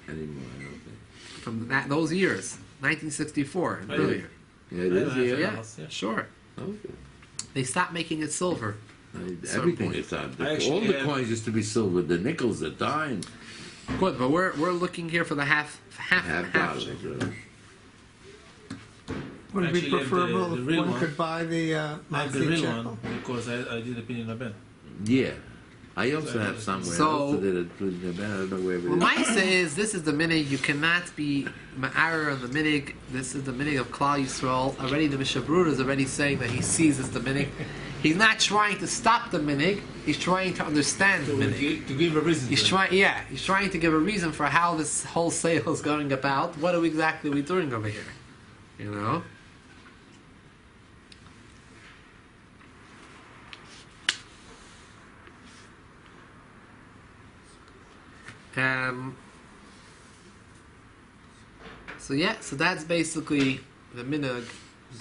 From those years, 1964 and earlier. Yeah, it is. Yeah, sure. Okay. They stopped making it silver. Everything is on. All the coins used to be silver. The nickels are dying. Good, but we're looking here for the half $half. Would it be Actually, I have preferable the if real one one. could buy the I have the Machtzis real HaShekel? one because I did a pin in Ben. Yeah. I also have somewhere. I So- also did it in the band. I don't know where it Well, is. Maisa is, this is the minig, you cannot be ma'arer on the minig, this is the minig of Klal Yisrael. Already the Mishabrur is already saying that he sees it's the minig. He's not trying to stop the minig, he's trying to understand the minig. To give a reason. He's trying to give a reason for how this whole sale is going about. What are we exactly doing over here? You know? So that's basically the minhag,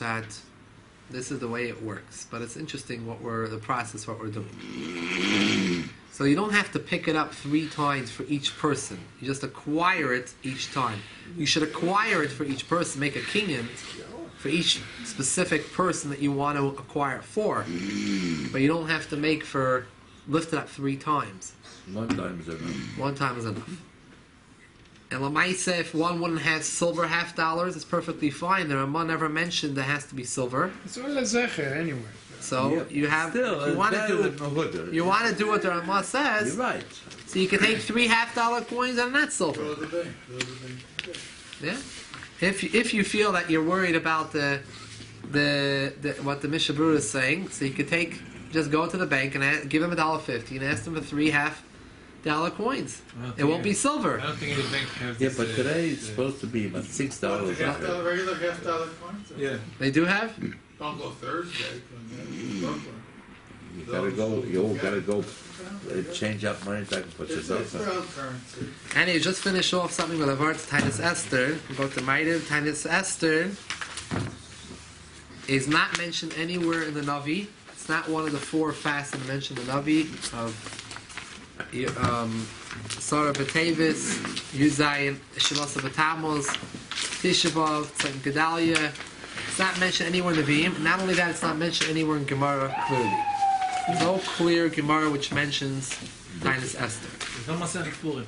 that this is the way it works. But it's interesting what we're doing. So you don't have to pick it up 3 times for each person. You just acquire it each time. You should acquire it for each person, make a kinyan for each specific person that you want to acquire for. But you don't have to lift it up 3 times. One time is enough. 1 time is enough. And Lamaisa, if one wouldn't have silver $50, it's perfectly fine. The Ramah never mentioned there has to be silver. It's all a zecher anyway. So you have, Still, if you want to do what the Ramah says, You're right. so you can take 3 $50 coins and not silver. Go to the bank. Go to the bank. Yeah. If you feel that you're worried about the what the Mishabur is saying, so you could just go to the bank and give them $1.50 and ask them for 3 $50 coins. It won't be silver. I don't think any bank has Yeah, this, but today it's supposed to be about $6. $6 regular $50 coins. Yeah. They do have. Don't go Thursday. Brooklyn. You gotta go change up money so I can put It's yourself in. crowd currency. And you just finish off something with a word Tainus Esther. We go to Maidiv. Tainus Esther is not mentioned anywhere in the Navi. It's not one of the 4 fasts that mentioned in the Navi of Sarah Batavis, Yuzayin, Shalasa Batamos, Tishabov, Tzim Gedalia. It's not mentioned anywhere in the Vim. Not only that, it's not mentioned anywhere in Gemara clearly. There's no clear Gemara which mentions Tainus Esther. There's no Masechet Purim.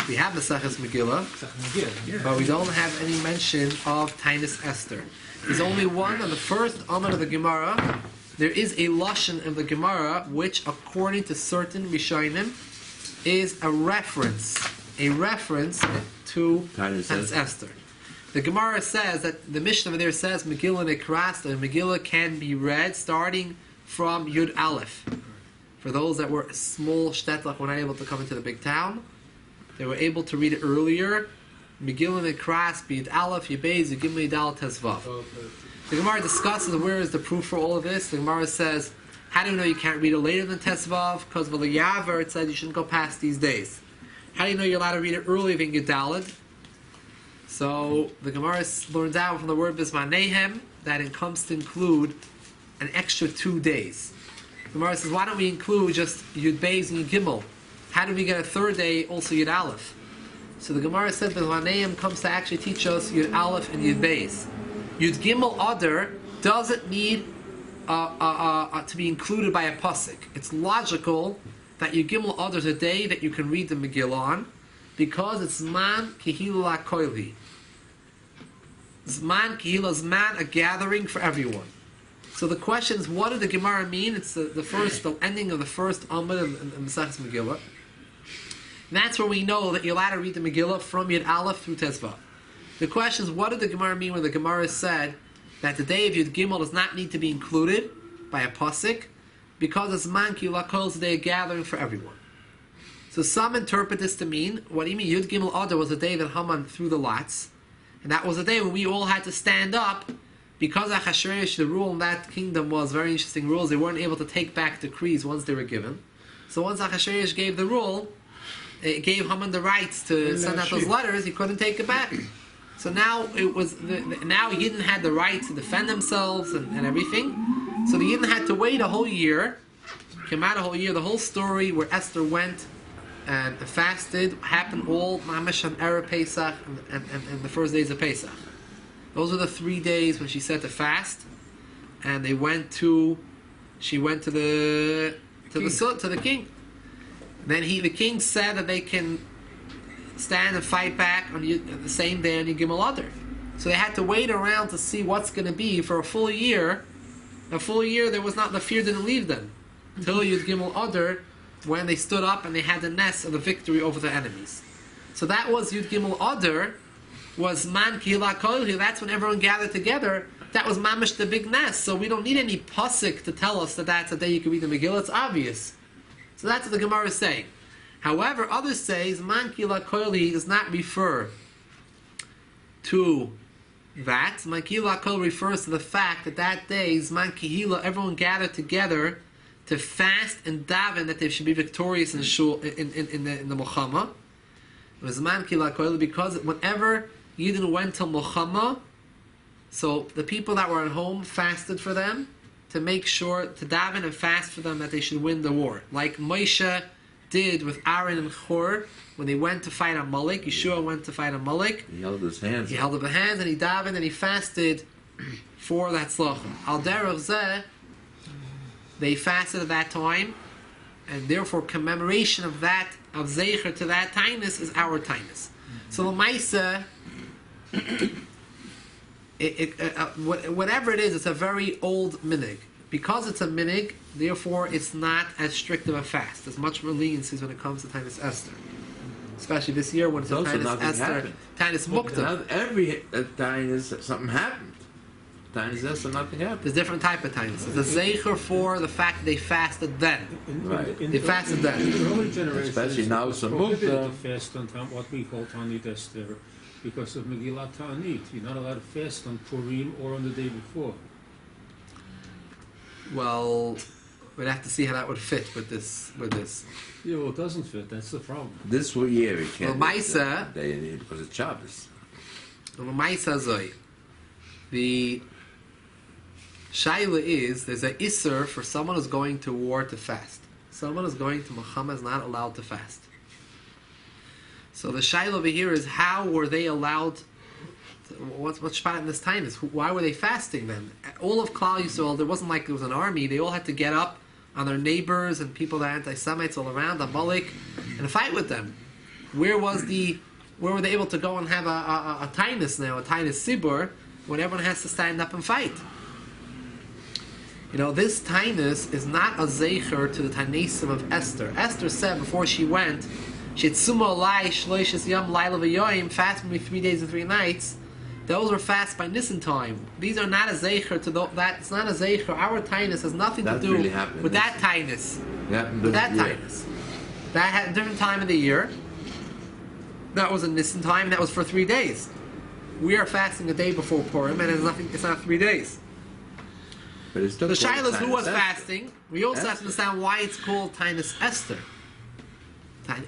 We have the Maseches Megillah, but we don't have any mention of Tainus Esther. There's only one on the first Amud of the Gemara. There is a lashon of the Gemara which, according to certain Rishonim, is a reference to Tainus Esther. The Gemara says that the Mishnah over there says Megillah Nekras, and Megillah can be read starting from Yud Aleph. For those that were small shtetl, were not able to come into the big town, they were able to read it earlier. Megillah Nekras, Yud Aleph, Yibez, Yigimli Dal Tezvav. The Gemara discusses where is the proof for all of this. The Gemara says, how do you know you can't read it later than Tezvav? Because of the Yaver, it says you shouldn't go past these days. How do you know you're allowed to read it earlier than Yudalid? So the Gemara learns out from the word Bismanehem that it comes to include an extra 2 days. The Gemara says, why don't we include just Yud Beis and Yud Gimel? How do we get a 3rd day also Yud Aleph? So the Gemara said Bismanehem comes to actually teach us Yud Aleph and Yud Beis. Yud Gimel Adar doesn't need to be included by a pasuk. It's logical that Yud Gimel Adar is a day that you can read the Megillah on, because it's man kihila koili. Zman kihila is man, a gathering for everyone. So the question is, what did the Gemara mean? It's the ending of the first Amud in Maseches Megillah. And that's where we know that you're allowed to read the Megillah from Yud Aleph through Tezvav. The question is, what did the Gemara mean when the Gemara said that the day of Yud Gimel does not need to be included by a pasuk, because it's man kihila koil is a day of gathering for everyone. So some interpret this to mean, what do you mean? Yud Gimel Adar was the day that Haman threw the lots, and that was the day when we all had to stand up, because Achashverosh, the rule in that kingdom was very interesting rules. They weren't able to take back decrees once they were given. So once Achashverosh gave the rule, it gave Haman the rights to send out those letters. He couldn't take it back. So now it was now Yidden had the right to defend themselves and everything. So the Yidden had to wait a whole year. Came out a whole year. The whole story where Esther went and fasted happened all mamash on Erev Pesach and the first days of Pesach. Those are the 3 days when she said to fast, and she went to the king. Then the king said that they can stand and fight back on the same day on Yud Gimel Adar. So they had to wait around to see what's going to be for a full year. A full year, there was not, the fear didn't leave them until Yud Gimel Adar, when they stood up and they had the ness of the victory over the enemies. So that was Yud Gimel Adar, was Man Kihila Koilhi. That's when everyone gathered together. That was mamish the big ness. So we don't need any pasuk to tell us that that's the day you can read the Megillah. It's obvious. So that's what the Gemara is saying. However, others say Man Kihila Koilhi does not refer to that. Man Kihila Koilhi refers to the fact that that day, Zman Kihila, everyone gathered together to fast and daven that they should be victorious in the Muhammad. It was Man Kihila Koilhi because whenever Yidden went to Muhammad, so the people that were at home fasted for them to make sure to daven and fast for them that they should win the war, like Moshe did with Aaron and Hur when they went to fight Amalek. Yeshua went to fight Amalek. He held his hands. He held up his hands and he davened and he fasted for that tzlacha. Al derech zeh, they fasted at that time, and therefore commemoration of that, of zeicher to that tainus, is our tainus. So the Maisa, whatever it is, it's a very old minig. Because it's a minig, therefore it's not as strict of a fast. There's much more leniency when it comes to Tainus Esther. Especially this year when it's a Tainus Esther, Tainus Mukta. Every Tainus, something happened. Tainus Esther, nothing happened. There's different type of Tainus. There's a Zeicher for the fact that they fasted then. Right. They fasted then. In the early generations, Especially now it's a prohibited mukta. to fast on what we call Tanit Esther because of Megillat Ta'anit. You're not allowed to fast on Purim or on the day before. Well, we'd have to see how that would fit with this. Yeah, well, it doesn't fit. That's the problem. This year we can't. Well, Maisa, because it's Shabbos. The shaila is there's a isser for someone who's going to war to fast. Someone who's going to Muhammad is not allowed to fast. So the shaila over here is how were they allowed? What's shpat in this time is why were they fasting then? All of Klal Yisrael, there wasn't like there was an army. They all had to get up on their neighbors and people that are anti-Semites all around, Amalek, and fight with them. Where were they able to go and have a tainus now, a tainus sibur, when everyone has to stand up and fight? You know, this tainus is not a zeicher to the tainesim of Esther. Esther said before she went, she had sumo alai shloishes yom laila v'yoyim, fast with me 3 days and 3 nights. Those were fast by Nisan time. These are not a zeicher to that. It's not a zeicher. Our tainus has nothing to do with that tainus. With that tainus. That had a different time of the year. That was a Nisan time, and that was for 3 days. We are fasting a day before Purim, and it's not 3 days. But it's still the shaila is who was Esther. fasting. We also have to understand why it's called Tainus Esther.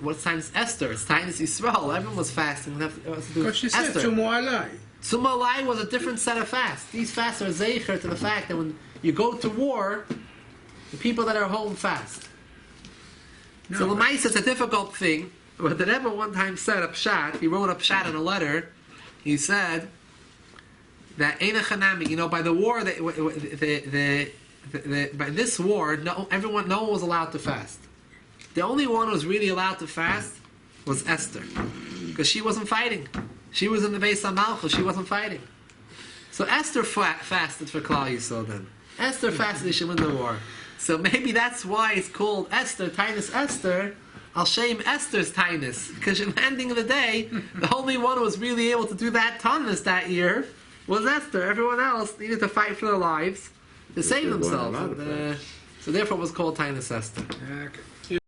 What's Tainus Esther? It's Tainus Yisrael. Everyone was fasting. Because she said, Esther. Tumu alai. Sumalai was a different set of fasts. These fasts are zeicher to the fact that when you go to war, the people that are home fast. No, So L'maisa, it's a difficult thing. But the Rebbe one time said a pshat. He wrote a pshat in a letter. He said that Eina Chanami, you know, by the war, by this war, no one was allowed to fast. The only one who was really allowed to fast was Esther, because she wasn't fighting. She was in the Beis HaMikdosh. She wasn't fighting. So Esther fasted for Klal Yisrael then. Esther fasted to win the war. So maybe that's why it's called Esther, Tainus Esther, Al Shem Esther's Tainus. Because at the ending of the day, the only one who was really able to do that Tainus that year was Esther. Everyone else needed to fight for their lives to save themselves. So therefore it was called Tainus Esther. Okay.